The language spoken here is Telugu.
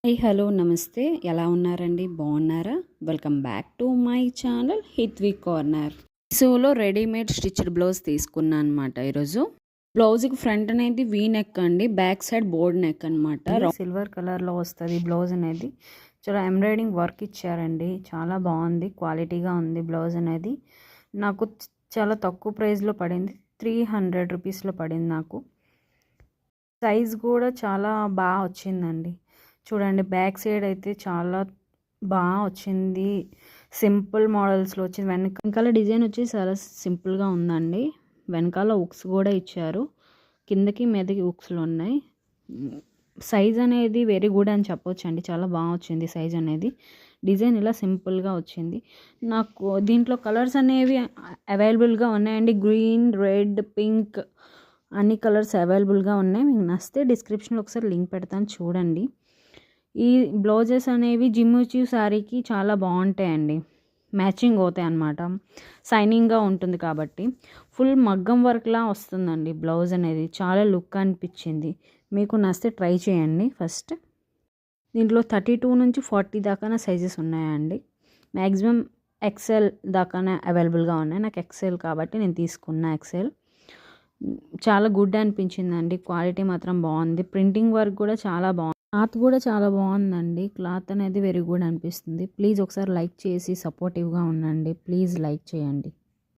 హాయ్ హలో నమస్తే ఎలా ఉన్నారండి బాగున్నారా welcome back to my channel Hithvi corner. మీషోలో రెడీమేడ్ స్టిచ్డ్ బ్లౌజ్ తీసుకున్నాను అనమాట. ఈరోజు బ్లౌజ్కి ఫ్రంట్ అనేది వీ నెక్ అండి, బ్యాక్ సైడ్ బోర్డ్ నెక్ అనమాట. సిల్వర్ కలర్లో వస్తుంది బ్లౌజ్ అనేది. చాలా ఎంబ్రాయిడింగ్ వర్క్ ఇచ్చారండి, చాలా బాగుంది, క్వాలిటీగా ఉంది బ్లౌజ్ అనేది. నాకు చాలా తక్కువ ప్రైస్లో పడింది, 300 రూపీస్లో పడింది నాకు. సైజ్ కూడా చాలా బాగా వచ్చిందండి. చూడండి బ్యాక్ సైడ్ అయితే చాలా బాగా వచ్చింది, సింపుల్ మోడల్స్లో వచ్చింది. వెనకాల డిజైన్ వచ్చి చాలా సింపుల్గా ఉందండి. వెనకాల ఉక్స్ కూడా ఇచ్చారు, కిందకి మీదకి ఉక్స్లు ఉన్నాయి. సైజ్ అనేది వెరీ గుడ్ అని చెప్పొచ్చు అండి, చాలా బాగా వచ్చింది సైజ్ అనేది. డిజైన్ ఇలా సింపుల్గా వచ్చింది. నాకు దీంట్లో కలర్స్ అనేవి అవైలబుల్గా ఉన్నాయండి, గ్రీన్, రెడ్, పింక్ అన్ని కలర్స్ అవైలబుల్గా ఉన్నాయి. మీకు నచ్చితే డిస్క్రిప్షన్లో ఒకసారి లింక్ పెడతాను చూడండి. ఈ బ్లౌజెస్ అనేవి జిమ్ముచూ శారీకి చాలా బాగుంటాయండి, మ్యాచింగ్ అవుతాయి అన్నమాట. షైనింగ్గా ఉంటుంది కాబట్టి ఫుల్ మగ్గం వర్క్లా వస్తుందండి బ్లౌజ్ అనేది, చాలా లుక్ అనిపించింది. మీకు నచ్చితే ట్రై చేయండి. ఫస్ట్ దీంట్లో 32 నుంచి 40 దాకా సైజెస్ ఉన్నాయండి. మ్యాక్సిమం ఎక్సెల్ దాకానే అవైలబుల్గా ఉన్నాయి. నాకు ఎక్సెల్ కాబట్టి నేను తీసుకున్నా ఎక్సెల్. చాలా గుడ్ అనిపించిందండి, క్వాలిటీ మాత్రం బాగుంది. ప్రింటింగ్ వర్క్ కూడా చాలా బాగుంది, క్లాత్ కూడా చాలా బాగుందండి. క్లాత్ అనేది వెరీ గుడ్ అనిపిస్తుంది. ప్లీజ్ ఒకసారి లైక్ చేసి సపోర్టివ్గా ఉండండి, ప్లీజ్ లైక్ చేయండి.